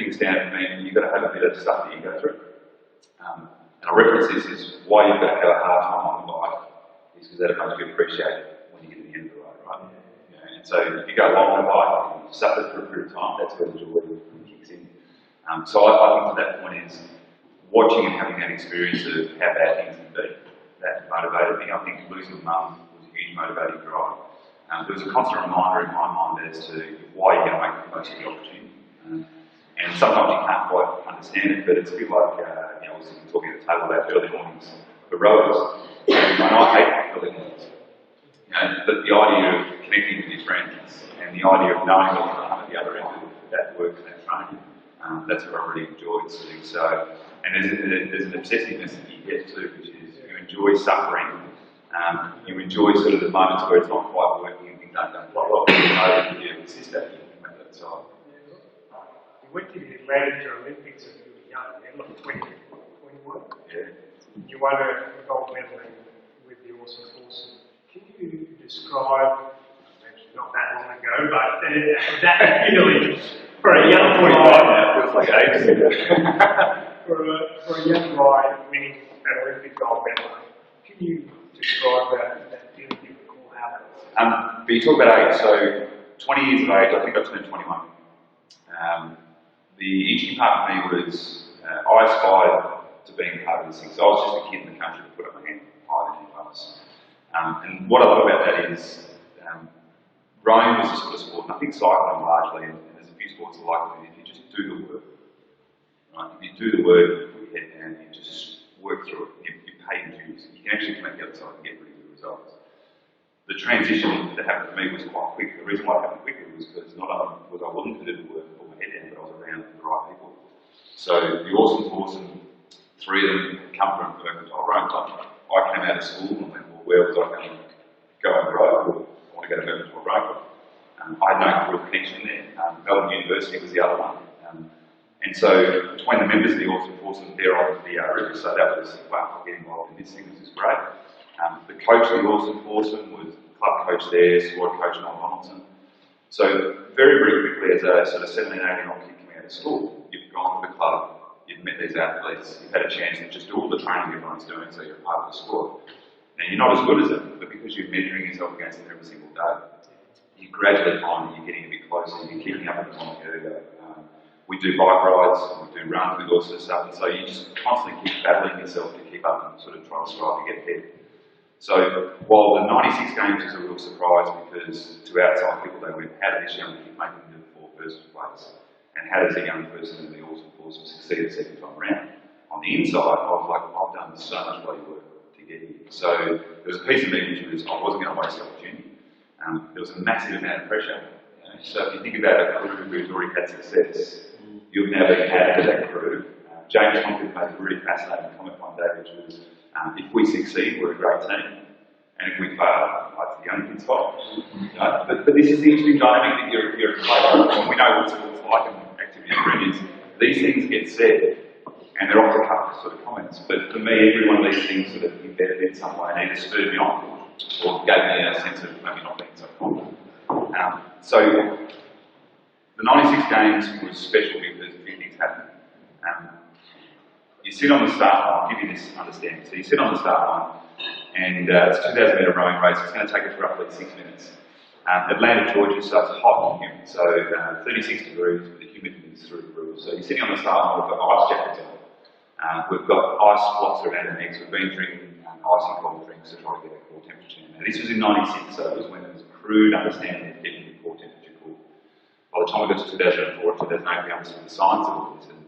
lifting standard mean you've got to have a bit of stuff that you go through. And I reference this is why you've got to have a hard time on the bike, is because that'll make you appreciate when you get to the end of the road, right? You know, and so if you go long on a bike and you suffer for a period of time, that's where the joy kicks in. So I think to that point is watching and having that experience of how bad things can be. That motivated me. I think losing mum was a huge motivating drive. There was a constant reminder in my mind as to why you're going to make the most of the opportunity. And sometimes you can't quite understand it, but it's a bit like, you know, I was talking at the table about early mornings for rowers. And I hate early mornings. You know, but the idea of connecting with your friends and the idea of knowing what's going to come at the other end of that work and that training, that's what I really enjoyed doing. So, and there's an obsessiveness that you get to, which is you enjoy suffering. You enjoy sort of the moments where it's not quite working and things aren't going quite well. You insist that you can make that side. You went to the Atlantic Olympics when you were young, like 21. Yeah. You won a gold medal with the awesome horse. Can you describe, actually not that long ago, but that feeling for a young 25 now, feels like ages ago. for a young guy winning an Olympic gold medal? Can you describe that feeling you recall how? But you talk about age, so 20 years of age, I think I turned 21. The interesting part for me was I aspired to being part of this thing. So I was just a kid in the country that put up my hand higher than anyone else. And what I love about that is rowing was a sort of sport, and I think cycling largely, and there's a few sports that like it, if you just do the work. Right? If you do the work, you put your head down, you just work through it, you pay your dues, you can actually come out the other side and get really good results. The transition that happened for me was quite quick. The reason why it happened quickly was because not only was I willing to do the work and put my head down, but I was around the right people. So the awesome, three of them had come from mercantile rowing club. I came out of school and went, well, where was I going to go and row? Well, I want to go to mercantile rowing club. I had no real connection there. Melbourne University was the other one. And so between the members of the awesome forces, they're on the river, so that was, wow, I'll get involved in this thing, this is great. The coach of the awesome foursome was the club coach there, squad coach Noel Donaldson. So very, very quickly as a sort of 17, 18-year-old kid coming out of school, you've gone to the club, you've met these athletes, you've had a chance to just do all the training everyone's doing, so you're part of the squad. Now you're not as good as them, but because you're measuring yourself against them every single day, you gradually find that you're getting a bit closer, you're keeping up with them on the go. We do bike rides, we do runs, we do all sorts of stuff, and so you just constantly keep battling yourself to keep up and sort of try to strive to get ahead. So while the 96 games is a real surprise because to outside people they went, how did this young kid make it into the first place? And how does a young person in the awesome force succeed the second time around? On the inside, I was like, I've done so much bloody work to get here. So there was a piece of me which was, I wasn't going to waste the opportunity. There was a massive amount of pressure. You know? So if you think about a crew who's already had success, you've now been added to that crew. James Tompkins made a really fascinating comment one day, which was, if we succeed, we're a great team, and if we fail, it's the young kid's fault. You know? But this is the interesting dynamic that you're a player, and we know what sports like and activity and is. These things get said, and they're off the cuff sort of comments. But for me, every one of these things sort of embedded in some way, and either spurred me on, or gave me a sense of maybe not being so confident. So the 96 games was special because a few things happened. You sit on the start line, I'll give you this understanding. So you sit on the start line, and it's a 2,000 metre rowing race. It's going to take us roughly 6 minutes. Atlanta, Georgia, so it's hot and humid. So 36 degrees, but the humidity is through the roof. So you're sitting on the start line, we've got ice jackets on. We've got ice blocks around our necks. We've been drinking icy cold drinks to try to get a core temperature. Now this was in 96, so it was when there was a crude understanding of getting the core temperature cool. By the time we got to 2004 or 2008, we understood the science of all this, and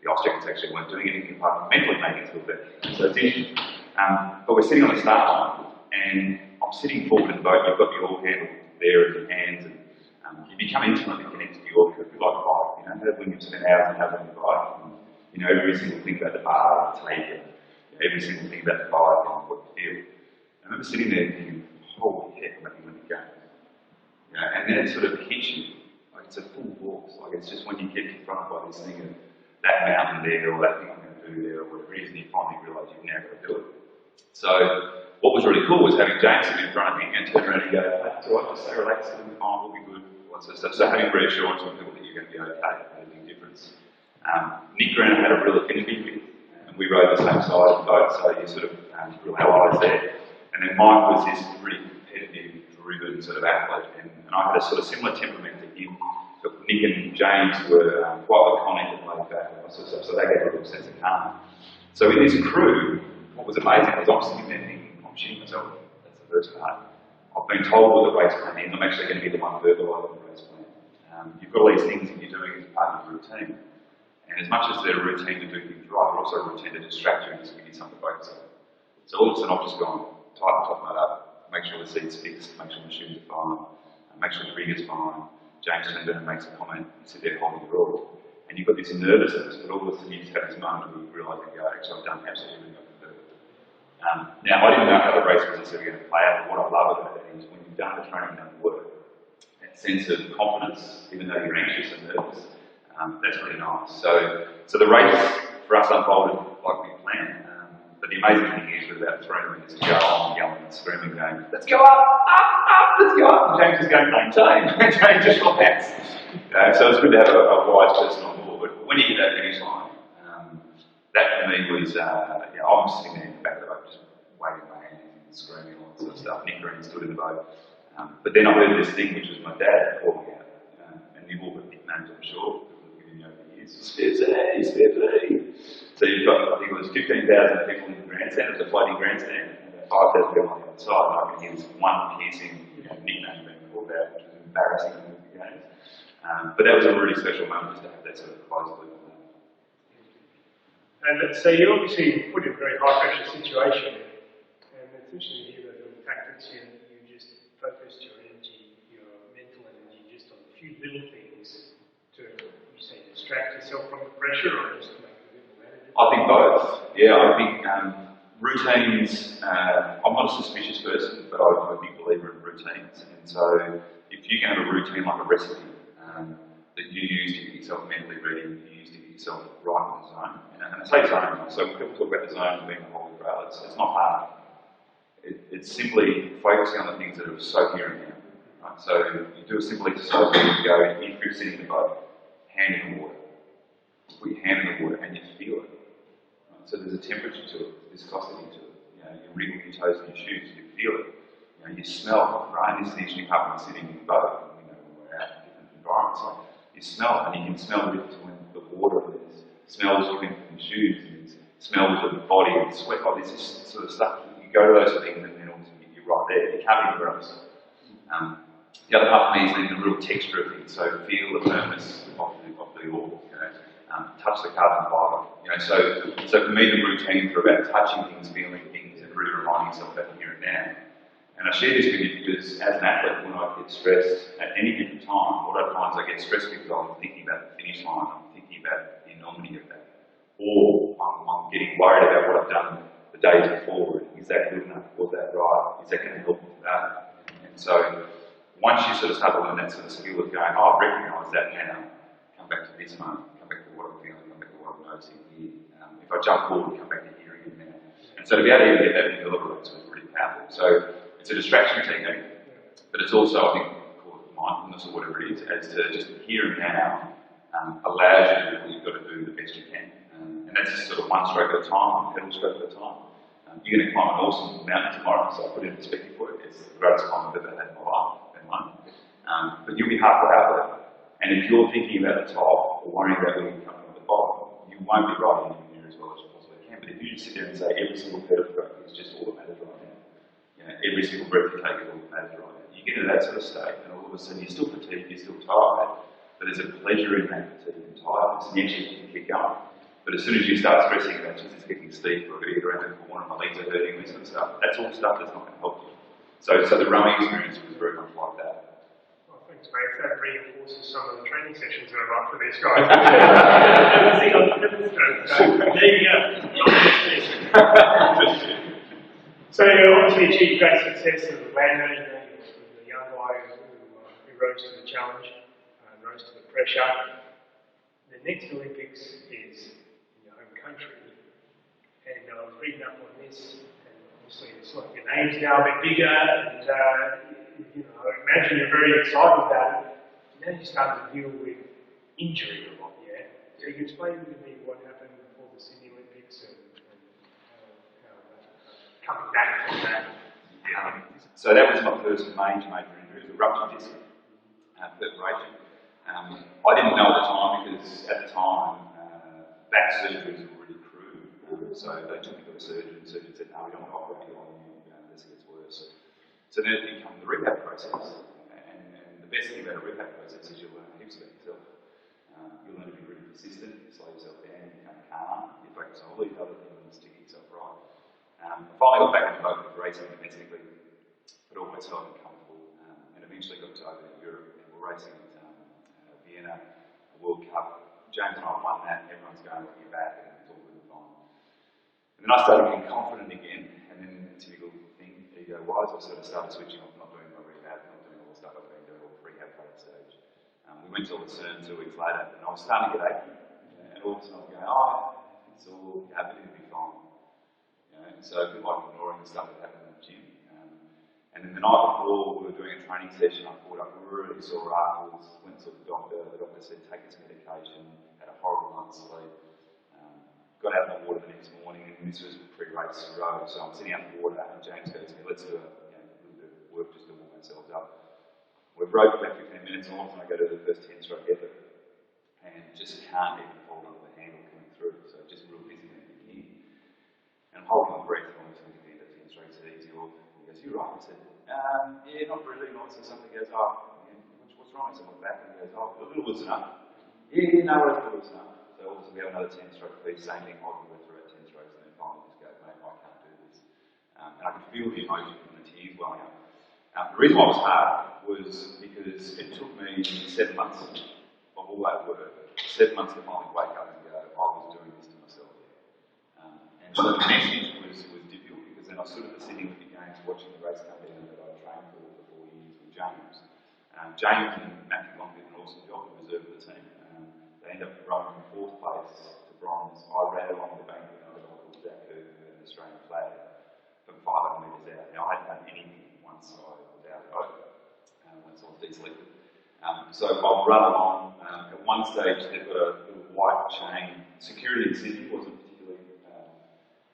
the ice jackets actually weren't doing anything apart from mentally making us feel better. So it's interesting. But we're sitting on the start line, and I'm sitting forward in the boat, you've got your handle there in your hands, and you become intimately connected to your crew, like a bike. You know, when you spend hours and hours on the bike, and, you know, every single thing about the bar, the take, and every single thing about the bike, and what you feel. I remember sitting there thinking, holy heck, I'm making a game. You know, and then it sort of hits you. Like it's a full force. Like it's just when you get confronted by this thing of that mountain there, or that thing I'm going to do there, or whatever it is, and you finally realise you've now got to do it. So what was really cool was having James sit in front of me and turn around and go, that's all right, just stay relaxed, it'll be fine, we'll be good, all that sort of stuff. So having reassurance from people that you're going to be okay, made a big difference. Nick Green I had a real affinity with, and we rode the same side of the boat, so you sort of real allies there. And then Mike was this really competitive, driven sort of athlete, and I had a sort of similar temperament to him. But Nick and James were quite laconic and laid back and all that sort of stuff, so they gave a real sense of calm. So in this crew, what was amazing was I'm sitting there thinking, I'm shitting myself, that's the first part. I've been told what the race plan is, I'm actually going to be the one verbalising the race plan. You've got all these things that you're doing as part of your routine. And as much as they're a routine to do things right, they're also a routine to distract you and just give you something to focus on. So all of a sudden I've just gone, tighten top mate up, make sure the seat's fixed, make sure the shoes are fine, make sure the rig is fine. James turns in and makes a comment, you sit there holding your oar. And you've got this nervousness, but all of a sudden you just have this moment where you realise that, actually I've done absolutely nothing to do. Now I didn't know how the race was necessarily going to play out, but what I love about it is when you've done the training done the work, that sense of confidence, even though you're anxious and nervous, that's really nice. So the race for us unfolded like we planned. But the amazing thing is, with about 3 minutes to go, I'm yelling and screaming, going, let's go up, let's go up. And James is going, maintain. James just relax. So it's good to have a wise person on board. But when you get that finish line, that for me was, I'm sitting there in the back of the boat, just waving my hands and screaming and all that sort of stuff. Nick Green stood in the boat. But then I heard this thing, which was my dad calling out. And you've all got nicknames, I'm sure, because we've given you over the years. Spare play. So you've got, I think it was 15,000 people in the grandstand, it was a floating grandstand, and about 5,000 people on the outside, and I could hear this one piercing nickname being called out, which was embarrassing in the games. But that was a really special moment just to have that sort of closed loop. And so you're obviously put in a very high pressure situation, and it's interesting to hear that the tactics you just focused your energy, your mental energy, just on a few little things to, you say, distract yourself from the pressure, or just make it a little manageable? I think both. Yeah, I think routines, I'm not a suspicious person, but I'm a big believer in routines. And so if you can have a routine like a recipe that you use to get yourself mentally ready, you use to get yourself right in the zone. And I say zone, so when people talk about the zone being the holy grail, it's not hard. It's simply focusing on the things that are so here and now. Right? So you do a simple exercise where you go, if you're sitting in the boat, hand in the water. You put your hand in the water and you feel it. Right? So there's a temperature to it, viscosity to it. You wriggle your toes in your shoes, you feel it. You smell it, right? And this is usually happening sitting in the boat, when we're out in different environments. Like, you smell it, and you can smell the difference between the water, and there's smells coming from your shoes, and there's smells of the body and sweat. Like, there's this sort of stuff. You go to those things, and then all of a sudden you're right there. You can't be anywhere else. The other part for me is the real texture of things. So feel the firmness of the oar. Touch the carbon fibre. So for me, the routine for about touching things, feeling things, and really reminding yourself about the here and now. And I share this with you because, as an athlete, when I get stressed at any given time, what I find is I get stressed because I'm thinking about the finish line, I'm thinking about the enormity of that, or I'm getting worried about what I've done the days before. Is that good enough? Was that right? Is that going to help with that? And so, once you sort of start to learn that sort of skill of going, I recognise that now, come back to this moment, come back to what I'm feeling, come back to what I'm noticing here. If I jump forward, come back to here again now. And so to be able to get that in the race was really powerful. So it's a distraction technique, but it's also, I think, called mindfulness or whatever it is, as to just here and now allows you to do what you've got to do the best you can. And that's just sort of one stroke at a time, one pedal stroke at a time. You're going to climb an awesome mountain tomorrow, so I'll put it in perspective for you. It's the greatest climb I've ever had in my life. But you'll be halfway up there. And if you're thinking about the top or worrying about where you're coming from the bottom, you won't be riding anywhere near as well as you possibly can. But if you just sit there and say every single pedal stroke is just all that matters right now, every single breath you take is all that matters right now, you get to that sort of state, and all of a sudden you're still fatigued, you're still tired, but there's a pleasure in that fatigue and tiredness, and yes, you can keep going. But as soon as you start stressing about just it's getting steep, or I get around the corner, my legs are hurting, this sort of stuff, that's all stuff that's not going to help you. So the rowing experience was very much like that. Well, thanks, mate. That reinforces some of the training sessions that are right for this guy. There you go. So you obviously achieved great success as a lander. The young guy who rose to the challenge, rose to the pressure. The next Olympics is in your home country, and I was reading up on this, and obviously it's like your name's now a bit bigger, and I imagine you're very excited about it. Now you're starting to deal with injury a lot, yeah? So you can explain to me what happened before the Sydney Olympics and how coming back from that. So that was my first major injury. It was a ruptured disc perforation. I didn't know at the time because at the time back surgeries were really crude. So they took me to a surgeon. The surgeon said, "No, we don't want to operate on you. This gets worse." So then it became the rehab process. And the best thing about a rehab process is you'll learn heaps about yourself. You'll learn to be really persistent, you slow yourself down, you become calm, you focus on all these other things to get yourself right. I finally got back into both racing domestically, but always felt uncomfortable, and eventually got to over to Europe and we're racing at Vienna, a World Cup. James and I won that, and everyone's going, "Well, you're back," and it's all good and fine. And then I started getting confident again, and then the typical thing, ego-wise, I sort of started switching off, not doing my rehab, not doing all the stuff I've been doing, all the rehab at that stage. We went to Lucerne 2 weeks later, and I was starting to get achy, and all of a sudden I was going, it's all happening, it'll be fine. And so a bit like ignoring the stuff that happened in the gym. And then the night before, we were doing a training session, I pulled up really sore afterwards, went to the doctor said, "Take this medication," had a horrible night's sleep. Got out in the water the next morning, and this was pre-race road, so I'm sitting out in the water, and James goes to me, "Let's do a little bit of work just to warm ourselves up." We've rode for about 15 minutes, and all of a sudden I go to the first 10-stroke effort, and just can't even hold onto the handle coming through, so just real busy at the beginning. And I'm holding my breath, and I'm just looking at the 10 strokes, it's easy off. He goes, "You're right." I said, "Yeah, not really." And so something goes, "What's wrong?" I said, "What's back?" And he goes, "A little loosen up." "Yeah, no, it's a little loosen up." So obviously we have another 10-stroke piece, same thing, I went through at 10 strokes, and then finally just goes, "Mate, I can't do this." And I could feel the emotion and the tears welling up. The reason why it was hard was because it took me 7 months of all that work, 7 months to finally wake up and go, "I was doing this to myself." And so the message was difficult, because then I stood at the Sydney Olympic Games watching the race come down that I trained for 4 years with James. James and Matthew Long did an awesome job in reserve of the team. They ended up rowing from 4th place to bronze. I ran along the bank with another guy called Jack Kirk, who had an Australian flag, from 500 metres out. Now, I hadn't done anything once I was out of the boat, once I was deselected. So I'll run along. At one stage, they've got a little white chain. Security in Sydney wasn't particularly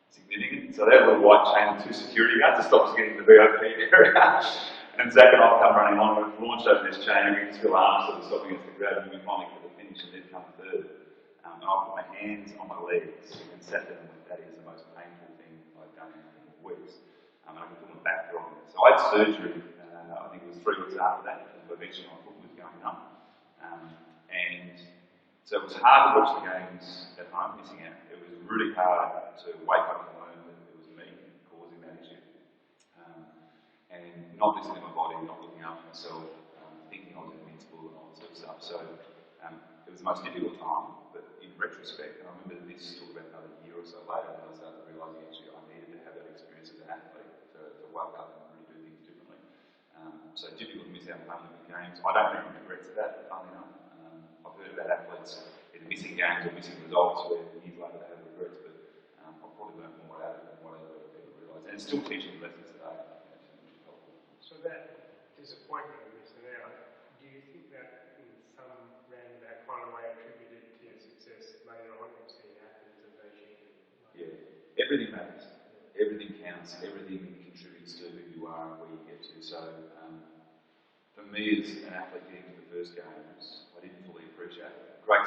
significant, so they had a little white chain and 2 security guards to stop us getting in the VIP area. And Zach and I come running along, we've launched over this chain, and we can feel arms sort of stopping us to grab, and we finally get the finish and then come third. And I put my hands on my legs and sat there, and that is the most painful thing I've done in weeks. And I could put my back dropping. So I had surgery, I think it was 3 weeks after that, because eventually my foot was going numb. And so it was hard to watch the games at home, missing out. It was really hard to wake up and learn that it was me causing that issue. And not listening to my body, not looking after myself, thinking I was invincible and all that sort of stuff. So it was the most difficult time, but in retrospect, and I remember this talk about another year or so later, when I started realising actually I needed to have that experience as an athlete to wake up and really do things differently. So difficult to miss out on Olympic Games. I don't really regret that, funnily enough. I've heard about athletes either missing games or missing results where years later they have regrets, but I've probably learned more out of it than what I ever realised. And it's still teaching lessons today. So that disappointment of missing out, do you think that in some roundabout kind of way attributed to your success later on? Obviously, Athens and Beijing. Yeah, everything matters. Everything counts. Everything contributes to who you are and where you get to. So, for me as an athlete getting to the first games, I didn't fully appreciate it. Great